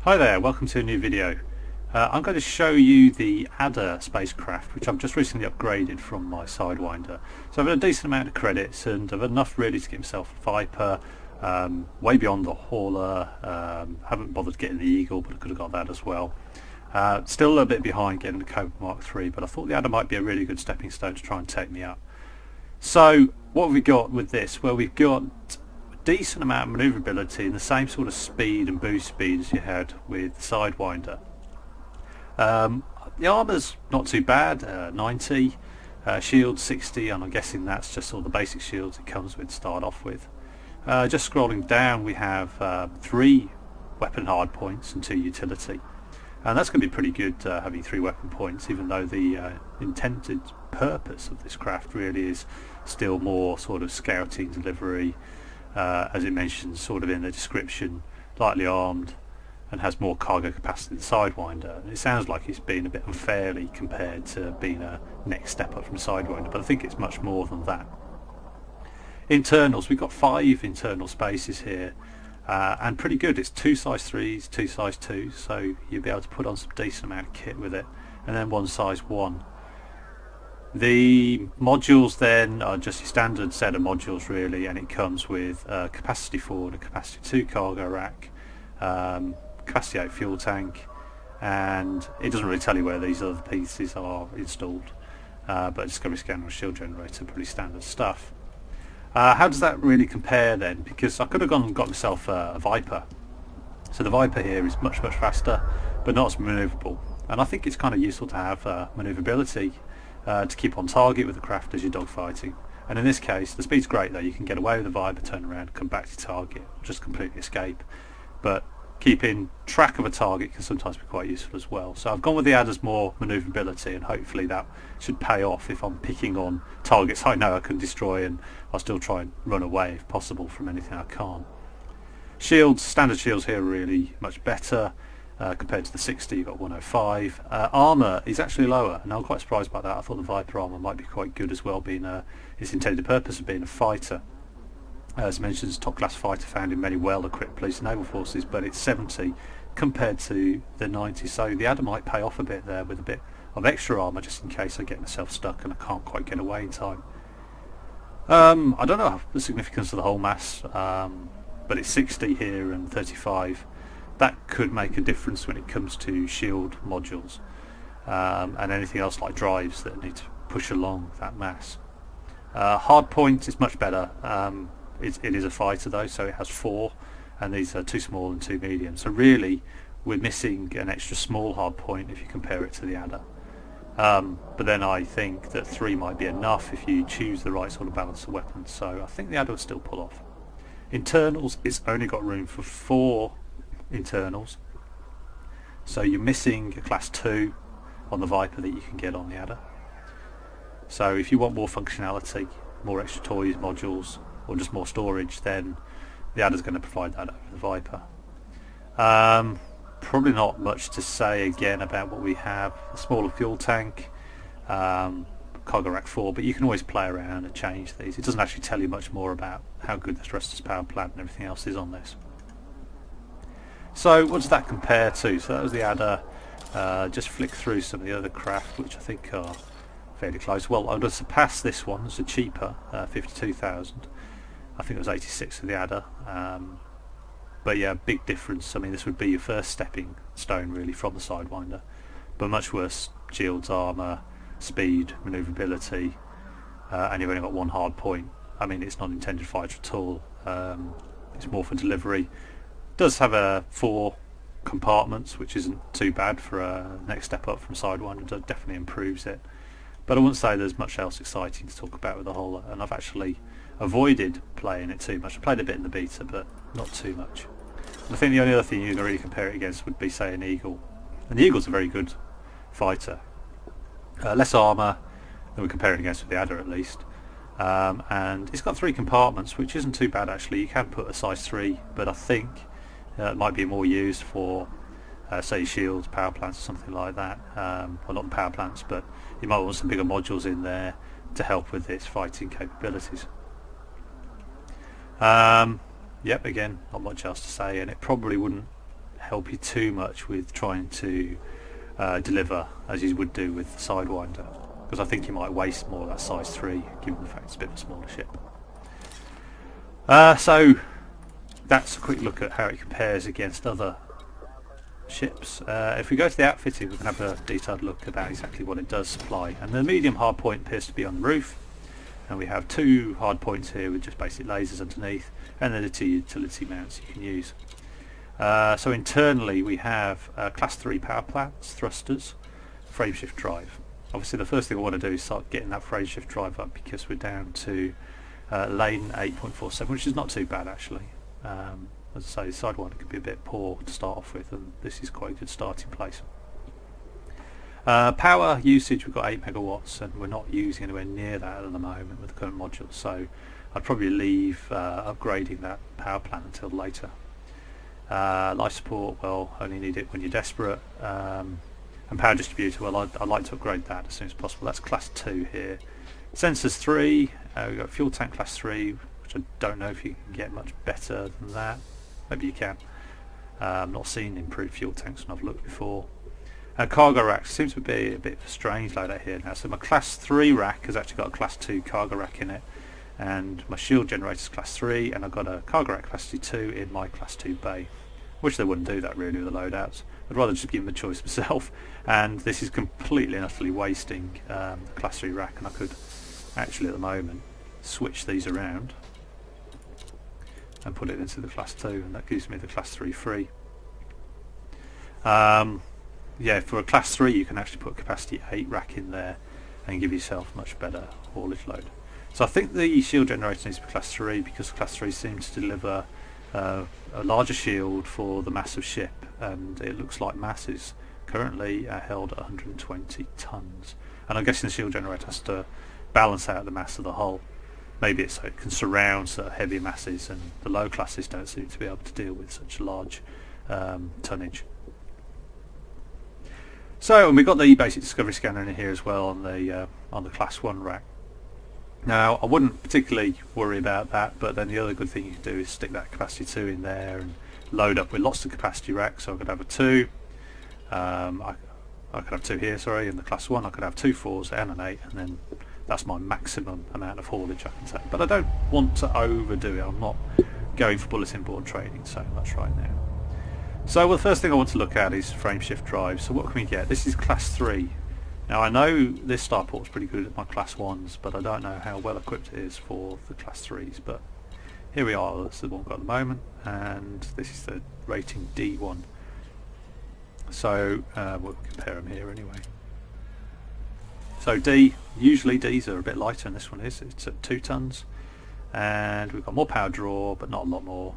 Hi there, welcome to a new video. I'm going to show you the Adder spacecraft, which I've just recently upgraded from my Sidewinder. So I've had a decent amount of credits and I've had enough really to get myself a Viper, way beyond the Hauler. Haven't bothered getting the Eagle, but I could have got that as well. Still a little bit behind getting the Cobra Mark III, but I thought the Adder might be a really good stepping stone to try and take me up. So what have we got with this? Well, we've got decent amount of manoeuvrability and the same sort of speed and boost speed as you had with the Sidewinder. The armour's not too bad, 90, shield 60, and I'm guessing that's just all the basic shields it comes with to start off with. Just scrolling down, we have 3 weapon hard points and 2 utility, and that's going to be pretty good, having 3 weapon points, even though the intended purpose of this craft really is still more sort of scouting, delivery, as it mentions sort of in the description, lightly armed and has more cargo capacity than the Sidewinder. And it sounds like it's been a bit unfairly compared to being a next step up from Sidewinder, but I think it's much more than that. Internals, we've got 5 internal spaces here, and pretty good. It's 2 size 3s, 2 size 2s, so you'll be able to put on some decent amount of kit with it, and then 1 size 1. The modules then are just your standard set of modules really, and it comes with a capacity 4 and a capacity 2 cargo rack, capacity 8 fuel tank, and it doesn't really tell you where these other pieces are installed, but it's got a scanner and shield generator, pretty standard stuff. How does that really compare then? Because I could have gone and got myself a Viper. So the Viper here is much faster, but not as manoeuvrable, and I think it's kind of useful to have manoeuvrability to keep on target with the craft as you're dogfighting. And in this case, the speed's great though. You can get away with the Viper, turn around, come back to target, just completely escape. But keeping track of a target can sometimes be quite useful as well. So I've gone with the Adder's more manoeuvrability, and hopefully that should pay off if I'm picking on targets I know I can destroy, and I'll still try and run away if possible from anything I can't. Shields, standard shields here are really much better. Compared to the 60, you've got 105. Armour is actually lower, and I'm quite surprised by that. I thought the Viper armour might be quite good as well, being its intended purpose of being a fighter. As mentioned, it's a top class fighter found in many well equipped police and naval forces, but it's 70 compared to the 90, so the Adder might pay off a bit there with a bit of extra armour just in case I get myself stuck and I can't quite get away in time. I don't know the significance of the whole mass, but it's 60 here and 35. That could make a difference when it comes to shield modules, and anything else like drives that need to push along that mass. Hard point is much better. It is a fighter though, so it has 4, and these are 2 small and 2 medium. So really we're missing an extra small hard point if you compare it to the Adder. But then I think that 3 might be enough if you choose the right sort of balance of weapons, so I think the Adder will still pull off. Internals, it's only got room for 4 internals, so you're missing a class 2 on the Viper that you can get on the Adder. So if you want more functionality, more extra toys, modules, or just more storage, then the Adder's going to provide that over the Viper. Probably not much to say again about what we have. A smaller fuel tank, cargo rack 4, but you can always play around and change these. It doesn't actually tell you much more about how good the thrusters power plant and everything else is on this. So what does that compare to? So that was the Adder. Just flick through some of the other craft, which I think are fairly close. Well, I would have surpassed this one. It's a cheaper, 52,000. I think it was 86 for the Adder. But yeah, big difference. I mean, this would be your first stepping stone really from the Sidewinder, but much worse shields, armour, speed, manoeuvrability, and you've only got 1 hard point. I mean, it's not intended fighter at all. It's more for delivery. Does have 4 compartments, which isn't too bad for a next step up from Sidewinder. It definitely improves it, but I wouldn't say there's much else exciting to talk about with the whole, and I've actually avoided playing it too much. I played a bit in the beta, but not too much. And I think the only other thing you can really compare it against would be, say, an Eagle, and the Eagle's a very good fighter. Less armour than we're comparing against with the Adder at least, and it's got 3 compartments, which isn't too bad actually. You can put a size 3, but I think it might be more used for say shields, power plants or something like that. Well, not the power plants, but you might want some bigger modules in there to help with its fighting capabilities. Yep, again, not much else to say, and it probably wouldn't help you too much with trying to deliver as you would do with the Sidewinder, because I think you might waste more of that size 3 given the fact it's a bit of a smaller ship. So that's a quick look at how it compares against other ships. If we go to the outfitting, we can have a detailed look about exactly what it does supply. And the medium hard point appears to be on the roof, and we have 2 hard points here with just basic lasers underneath, and then the 2 utility mounts you can use. So internally we have class 3 power plants, thrusters, frameshift drive. Obviously the first thing I want to do is start getting that frameshift drive up, because we're down to lane 8.47, which is not too bad actually. As I say, the Sidewinder could be a bit poor to start off with, and this is quite a good starting place. Power usage, we've got 8 megawatts, and we're not using anywhere near that at the moment with the current module, so I'd probably leave upgrading that power plant until later. Life support, well, only need it when you're desperate. And power distributor, well, I'd like to upgrade that as soon as possible. That's class 2 here. Sensors 3, we've got fuel tank class 3, which I don't know if you can get much better than that. Maybe you can. I've not seen improved fuel tanks when I've looked before. Cargo rack seems to be a bit strange like that here now. So my class 3 rack has actually got a class 2 cargo rack in it, and my shield generator is class 3, and I've got a cargo rack capacity 2 in my class 2 bay. Wish they wouldn't do that really with the loadouts. I'd rather just give them a choice myself, and this is completely and utterly wasting the class 3 rack, and I could actually at the moment switch these around and put it into the class 2, and that gives me the class 3 free. Yeah, for a class 3 you can actually put a capacity 8 rack in there and give yourself much better haulage load. So I think the shield generator needs to be class 3, because class 3 seems to deliver a larger shield for the mass of ship, and it looks like mass is currently held at 120 tons, and I'm guessing the shield generator has to balance out the mass of the hull. Maybe it's so it can surround sort of heavier masses, and the low classes don't seem to be able to deal with such large tonnage. So, and we've got the basic discovery scanner in here as well on the class 1 rack. Now I wouldn't particularly worry about that, but then the other good thing you can do is stick that capacity 2 in there and load up with lots of capacity racks. So I could have a 2, I could have 2 here, sorry, in the class 1. I could have 2 4s and an 8, and then that's my maximum amount of haulage I can take. But I don't want to overdo it. I'm not going for bulletin board training so much right now. So well, the first thing I want to look at is frameshift drive. So what can we get? This is class 3. Now I know this starport's pretty good at my class 1s, but I don't know how well equipped it is for the class 3s, but here we are. That's the one we've got at the moment, and this is the rating D1. So we'll compare them here anyway. So D, usually Ds are a bit lighter, and this one is. It's at 2 tons, and we've got more power draw, but not a lot more,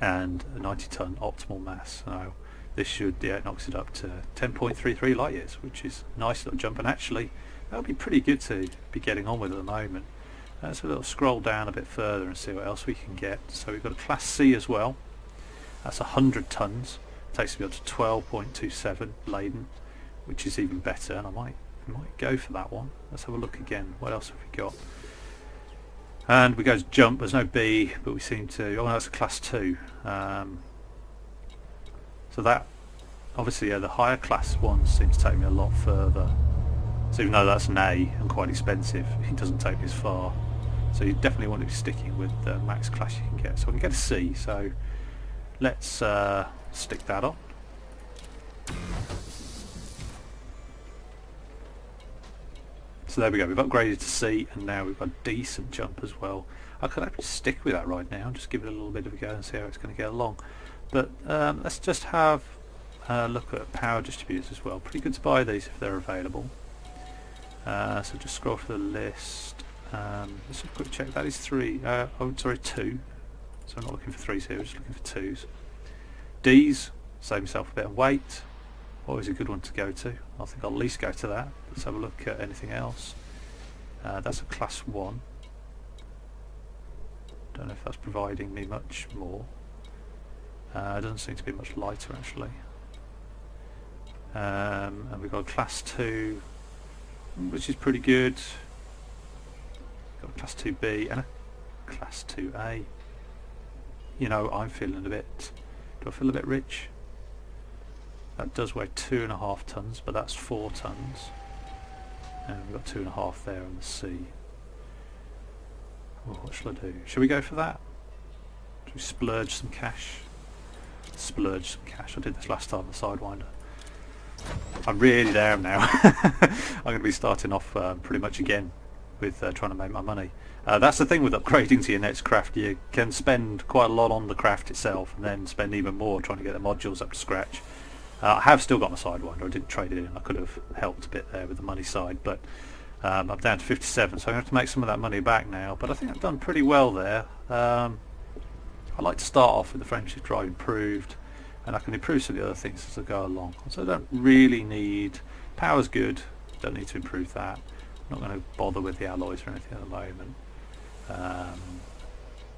and a 90 ton optimal mass. So this should, yeah, it knocks it up to 10.33 light years, which is a nice little jump, and actually that would be pretty good to be getting on with at the moment. So we'll scroll down a bit further and see what else we can get. So we've got a class C as well. That's 100 tons. Takes me up to 12.27 laden, which is even better, and I might go for that one. Let's have a look again. What else have we got? And we go to jump. There's no B, but we seem to. Oh, no, that's a class 2. So that, obviously, yeah, the higher class ones seem to take me a lot further. So even though that's an A and quite expensive, it doesn't take me as far. So you definitely want to be sticking with the max class you can get. So we can get a C. So let's stick that on. So there we go. We've upgraded to C, and now we've got a decent jump as well. I could actually stick with that right now and just give it a little bit of a go and see how it's going to get along. But let's just have a look at power distributors as well. Pretty good to buy these if they're available. So just scroll through the list. Let's have a quick check. That is 3. Oh, sorry, 2. So I'm not looking for 3s here. We're just looking for 2s. Ds, save myself a bit of weight. Always a good one to go to. I think I'll at least go to that. Let's have a look at anything else. That's a class 1. Don't know if that's providing me much more. It doesn't seem to be much lighter actually. And we've got a class 2, which is pretty good. Got a class 2B and a class 2A. You know, I'm feeling a bit. Do I feel a bit rich? That does weigh 2.5 tons, but that's 4 tons. And we've got 2.5 there on the sea. Oh, what shall I do? Shall we go for that? Should we splurge some cash? Splurge some cash. I did this last time, the Sidewinder. I'm really down now. I'm going to be starting off pretty much again with trying to make my money. That's the thing with upgrading to your next craft. You can spend quite a lot on the craft itself and then spend even more trying to get the modules up to scratch. I have still got my Sidewinder. I didn't trade it in. I could have helped a bit there with the money side, but I'm down to 57, so I'm going to have to make some of that money back now. But I think I've done pretty well there. I like to start off with the friendship drive improved, and I can improve some of the other things as I go along. So I don't really need... Power's good, don't need to improve that. I'm not going to bother with the alloys or anything at the moment.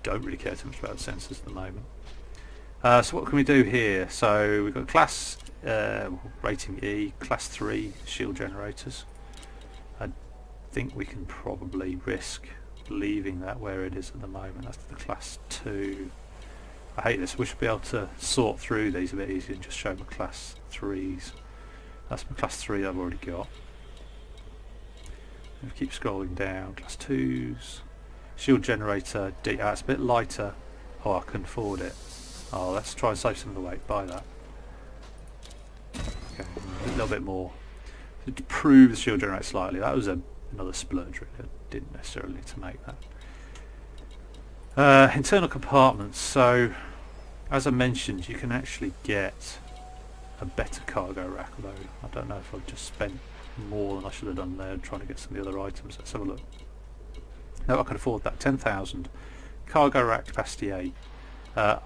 Don't really care too much about the sensors at the moment. So what can we do here? So we've got class rating E, class 3 shield generators. I think we can probably risk leaving that where it is at the moment. That's the class 2. I hate this. We should be able to sort through these a bit easier and just show my class 3s. That's my class 3 I've already got. If we keep scrolling down, class 2s. Shield generator D. It's a bit lighter. Oh, I can afford it. Oh, let's try and save some of the weight. Buy that. Okay, a little bit more. To improve the shield generator slightly. That was another splurge really. I didn't necessarily need to make that. Internal compartments. So, as I mentioned, you can actually get a better cargo rack, although I don't know if I've just spent more than I should have done there trying to get some of the other items. Let's have a look. No, I can afford that. 10,000. Cargo rack capacity 8. I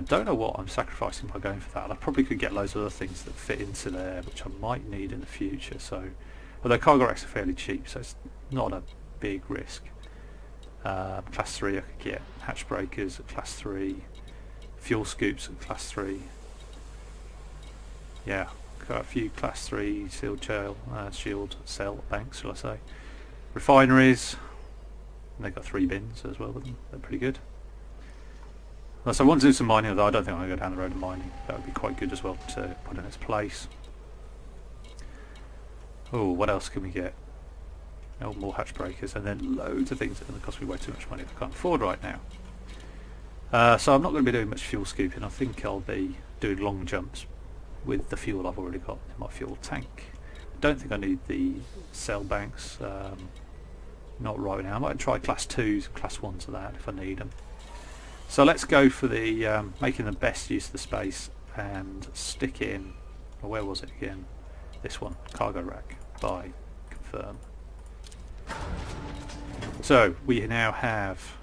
don't know what I'm sacrificing by going for that. I probably could get loads of other things that fit into there, which I might need in the future. So, although cargo racks are fairly cheap, so it's not a big risk. Class 3 I could get hatch breakers at class 3, fuel scoops at class 3. Yeah, got a few class 3 shield cell banks, shall I say. Refineries, and they've got 3 bins as well with them. They're pretty good. So I want to do some mining, although I don't think I'm going to go down the road of mining. That would be quite good as well to put in its place. Oh, what else can we get? Oh, more hatch breakers, and then loads of things that are going to cost me way too much money that I can't afford right now. So I'm not going to be doing much fuel scooping. I think I'll be doing long jumps with the fuel I've already got in my fuel tank. I don't think I need the cell banks. Not right now. I might try class 2s and class 1s of that if I need them. So let's go for the making the best use of the space and stick in, or where was it again? This one, cargo rack. Buy, confirm. So we now have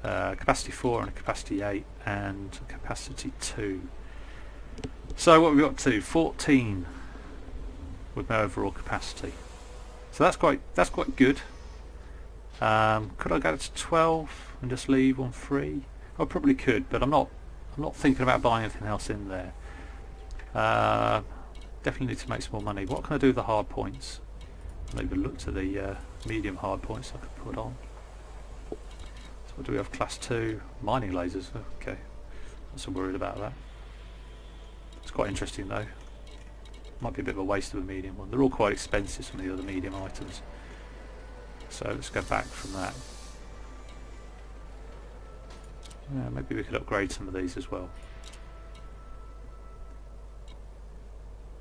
capacity 4 and a capacity 8 and capacity 2. So what have we got to? 14 with my overall capacity. So that's quite good. Could I go to 12 and just leave one free? I probably could, but I'm not thinking about buying anything else in there. Definitely need to make some more money. What can I do with the hard points? Maybe look to the medium hard points I could put on. So what do we have? Class 2 mining lasers. Okay, not so worried about that. It's quite interesting though. Might be a bit of a waste of a medium one. They're all quite expensive, some of the other medium items. So let's go back from that. Yeah, maybe we could upgrade some of these as well.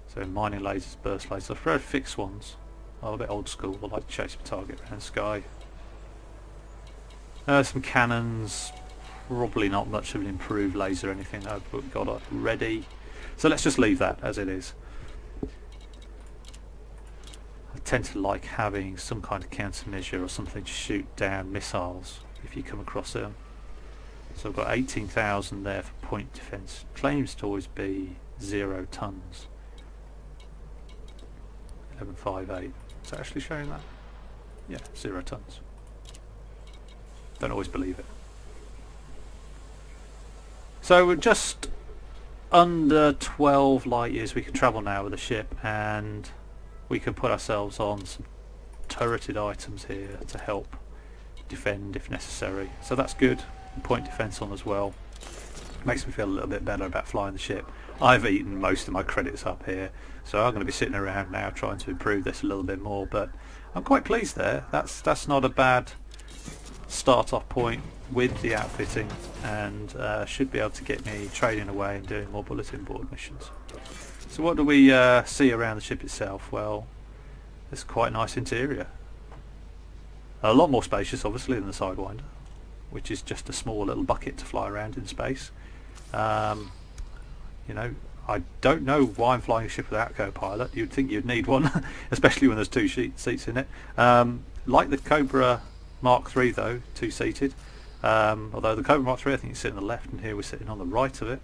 So mining lasers, burst lasers. I prefer fixed ones. I'm a bit old school. I like to chase a target around the sky. Some cannons. Probably not much of an improved laser or anything. I've got it ready. So let's just leave that as it is. I tend to like having some kind of countermeasure or something to shoot down missiles if you come across them. So I've got 18,000 there for point defence. Claims to always be 0 tons. 1158. Is that actually showing that? Yeah, 0 tons. Don't always believe it. So we're just under 12 light years we can travel now with the ship, and we can put ourselves on some turreted items here to help defend if necessary. So that's good. Point defence on as well. Makes me feel a little bit better about flying the ship. I've eaten most of my credits up here, so I'm going to be sitting around now trying to improve this a little bit more, but I'm quite pleased there. That's not a bad start off point with the outfitting, and should be able to get me trading away and doing more bulletin board missions. So what do we see around the ship itself? Well, it's quite a nice interior. A lot more spacious obviously than the Sidewinder, which is just a small little bucket to fly around in space. You know, I don't know why I'm flying a ship without a co-pilot. You'd think you'd need one, especially when there's two seats in it. Like the Cobra Mark III though, two-seated. Although the Cobra Mark III I think you sit on the left, and here we're sitting on the right of it.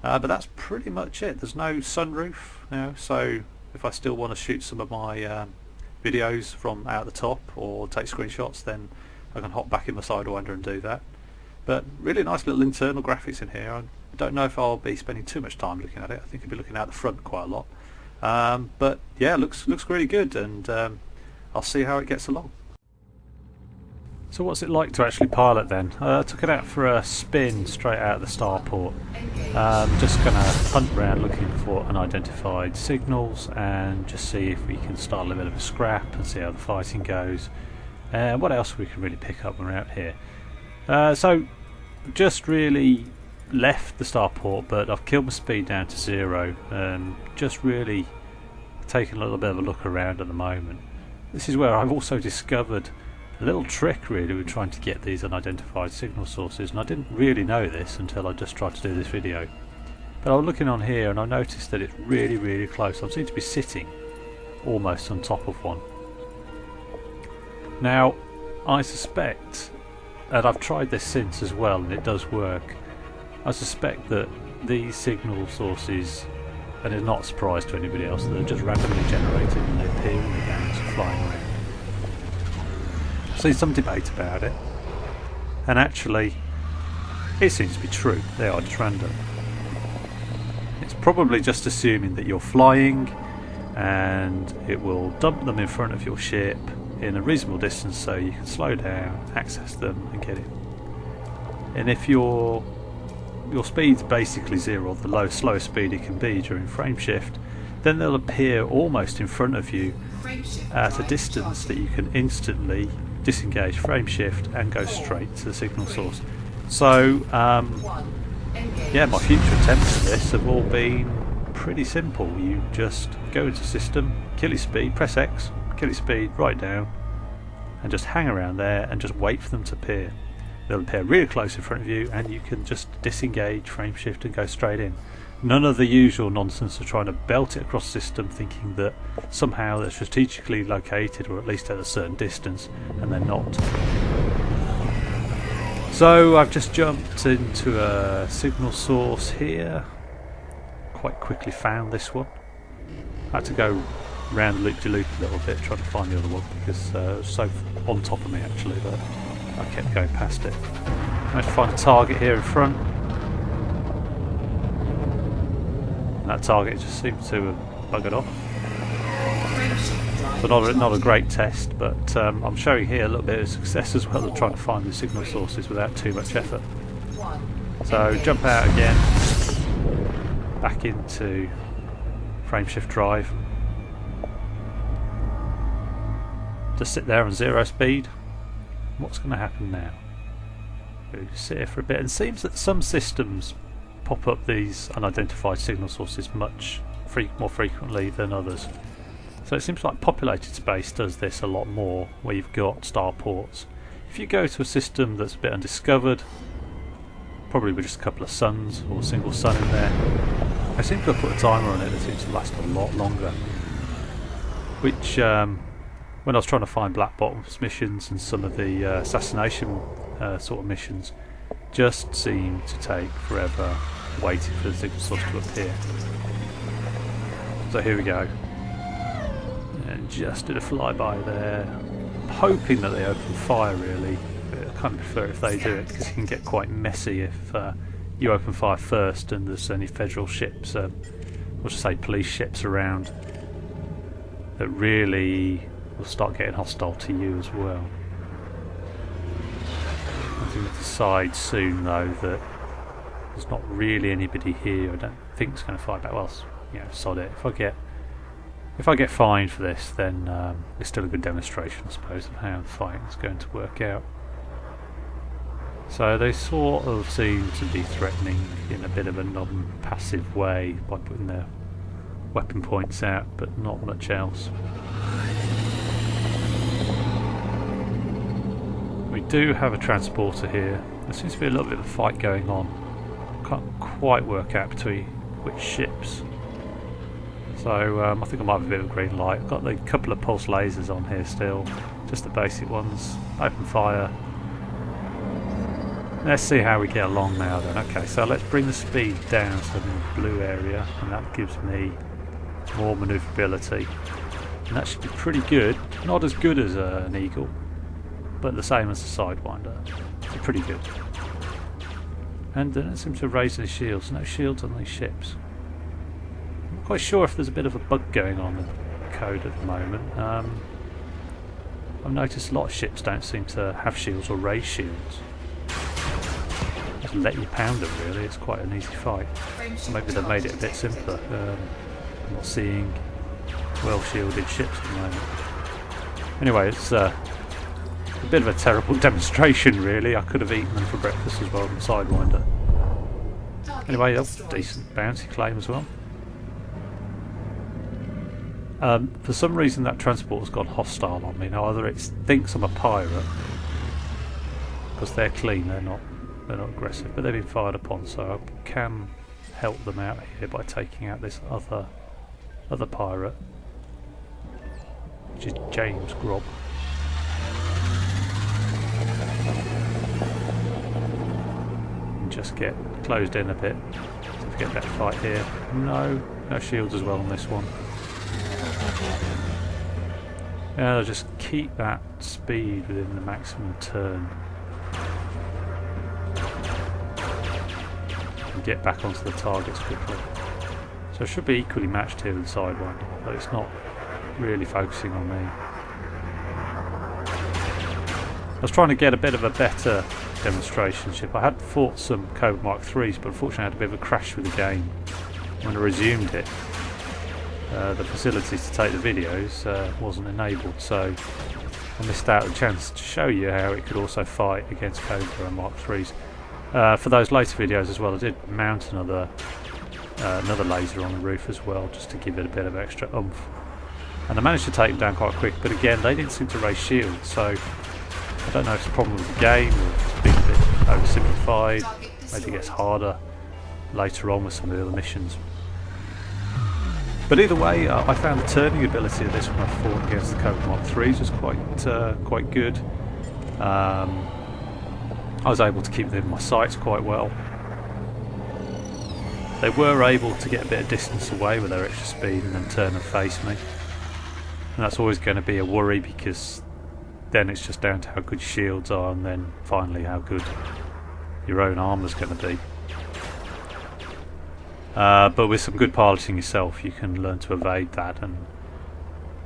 But that's pretty much it. There's no sunroof, you know, so if I still want to shoot some of my videos from out the top or take screenshots, then I can hop back in my Sidewinder and do that. But really nice little internal graphics in here. I don't know if I'll be spending too much time looking at it. I think I'll be looking out the front quite a lot. But yeah, looks really good, and I'll see how it gets along. So what's it like to actually pilot then? I took it out for a spin straight out of the starport. Just going to hunt around looking for unidentified signals and just see if we can start a bit of a scrap and see how the fighting goes. And what else we can really pick up when we're out here. So just really left the starport, but I've killed my speed down to 0 and just really taking a little bit of a look around at the moment. This is where I've also discovered a little trick really with trying to get these unidentified signal sources, and I didn't really know this until I just tried to do this video. But I was looking on here and I noticed that it's really close. I seem to be sitting almost on top of one. Now I suspect, and I've tried this since as well and it does work, I suspect that these signal sources, and it's not a surprise to anybody else, they're just randomly generated and they appear when the gangs are flying around. I've seen some debate about it, and actually it seems to be true. They are just random. It's probably just assuming that you're flying and it will dump them in front of your ship in a reasonable distance so you can slow down, access them and get in. And if your speed's basically 0, or the slowest speed it can be during frame shift, then they'll appear almost in front of you at a distance that you can instantly disengage frame shift and go straight to the signal source. So yeah, my future attempts at this have all been pretty simple. You just go into system, kill your speed, press X, kill your speed, right down, and just hang around there and just wait for them to appear. They'll appear really close in front of you and you can just disengage frame shift and go straight in. None of the usual nonsense of trying to belt it across the system thinking that somehow they're strategically located or at least at a certain distance, and they're not. So I've just jumped into a signal source here. Quite quickly found this one. I had to go round loop-de-loop a little bit trying to find the other one because it was so on top of me actually that I kept going past it. Managed to find a target here in front. That target just seems to have buggered off. So not a great test, but I'm showing here a little bit of success as well of trying to find the signal sources without too much effort. So jump out again, back into frame shift drive. Just sit there on 0 speed. What's going to happen now? We sit here for a bit, and it seems that some systems pop up these unidentified signal sources much more frequently than others. So it seems like populated space does this a lot more, where you've got starports. If you go to a system that's a bit undiscovered, probably with just a couple of suns or a single sun in there, I seem to have put a timer on it that seems to last a lot longer. Which, when I was trying to find Black Bottoms missions and some of the assassination sort of missions, just seemed to take forever waiting for the signal source to appear. So here we go. And just did a flyby there, hoping that they open fire really. But I kind of prefer if they do it because it can get quite messy if you open fire first and there's any federal ships, or just say police ships around, that really will start getting hostile to you as well. I think we'll decide soon though that there's not really anybody here. I don't think it's going to fight back. Well, you know, sod it. If I get fined for this, then it's still a good demonstration, I suppose, of how the fighting is going to work out. So they sort of seem to be threatening in a bit of a non-passive way by putting their weapon points out, but not much else. We do have a transporter here. There seems to be a little bit of a fight going on. Can't quite work out between which ships. So I think I might have a bit of a green light. I've got a couple of pulse lasers on here still, just the basic ones. Open fire. Let's see how we get along now then. Okay, so let's bring the speed down to the blue area, and that gives me more manoeuvrability. And that should be pretty good. Not as good as an Eagle, but the same as the Sidewinder. So pretty good. And it seems to have raised any shields. No shields on these ships. I'm not quite sure if there's a bit of a bug going on with the code at the moment. I've noticed a lot of ships don't seem to have shields or raise shields. Just let you pound them really, it's quite an easy fight. So maybe they've made it a bit simpler. I'm not seeing well shielded ships at the moment. Anyway, it's a bit of a terrible demonstration really. I could have eaten them for breakfast as well than Sidewinder. Anyway, decent bounty claim as well. For some reason that transport's gone hostile on me. Now either it thinks I'm a pirate, because they're clean, they're not aggressive, but they've been fired upon, so I can help them out here by taking out this other pirate, which is James Grob. And just get closed in a bit. So if we get a better fight here. No shields as well on this one. Yeah, I'll just keep that speed within the maximum turn. And get back onto the targets quickly. So it should be equally matched here with the Sidewinder, but it's not really focusing on me. I was trying to get a bit of a better demonstration ship. I had fought some Cobra Mark IIIs, but unfortunately I had a bit of a crash with the game. When I resumed it, the facilities to take the videos wasn't enabled, so I missed out the chance to show you how it could also fight against Cobra and Mark IIIs. For those later videos as well, I did mount another laser on the roof as well, just to give it a bit of extra oomph. And I managed to take them down quite quick, but again, they didn't seem to raise shields, so I don't know if it's a problem with the game, or if it's being a bit oversimplified. Maybe it gets harder later on with some of the other missions. But either way, I found the turning ability of this when I fought against the Cobra Mark IIIs was quite good. I was able to keep them in my sights quite well. They were able to get a bit of distance away with their extra speed and then turn and face me. And that's always going to be a worry, because then it's just down to how good shields are, and then finally how good your own armour's going to be. But with some good piloting yourself, you can learn to evade that, and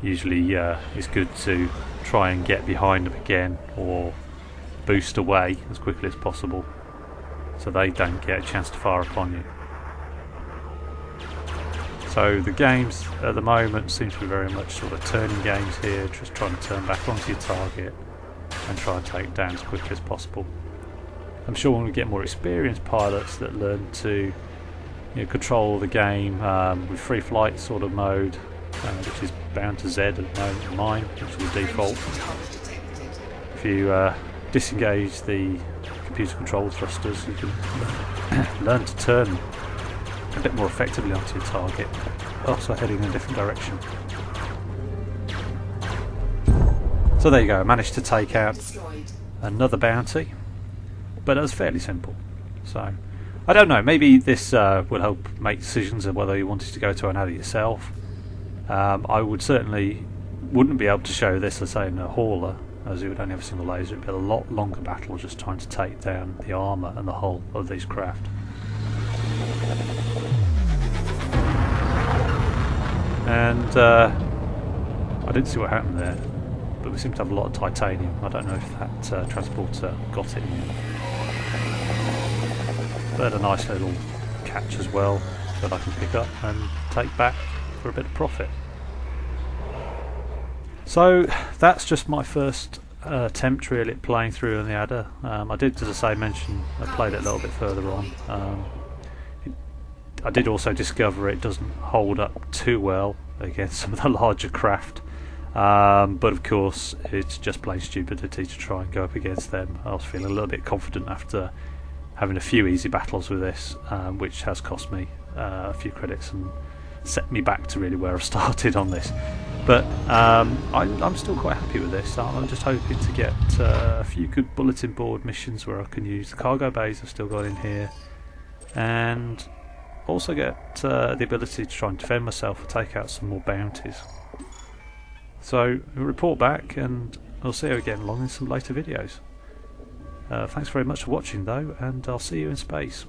usually it's good to try and get behind them again, or boost away as quickly as possible, so they don't get a chance to fire upon you. So the games at the moment seem to be very much sort of turning games here, just trying to turn back onto your target and try and take it down as quickly as possible. I'm sure when we get more experienced pilots that learn to control the game with free flight sort of mode, which is bound to Z at the moment in mine, which is the default. If you disengage the computer controlled thrusters, you can learn to turn a bit more effectively onto your target, also heading in a different direction. So there you go, I managed to take out another bounty, but it was fairly simple. So I don't know, maybe this will help make decisions of whether you wanted to go to another yourself. I wouldn't be able to show this, let's say, in a hauler, as you would only have a single laser. It'd be a lot longer battle just trying to take down the armour and the hull of these craft. And I didn't see what happened there, but we seem to have a lot of titanium. I don't know if that transporter got it in the end. But a nice little catch as well. that I can pick up and take back for a bit of profit. So that's just my first attempt really at playing through on the adder. I did, as I say, mention I played it a little bit further on. I did also discover it doesn't hold up too well against some of the larger craft, but of course it's just plain stupidity to try and go up against them. I was feeling a little bit confident after having a few easy battles with this, which has cost me a few credits and set me back to really where I started on this. But I'm still quite happy with this. I'm just hoping to get a few good bulletin board missions where I can use the cargo bays I've still got in here, and also get the ability to try and defend myself or take out some more bounties. So we'll report back and we'll see how we get along in some later videos. Thanks very much for watching though, and I'll see you in space.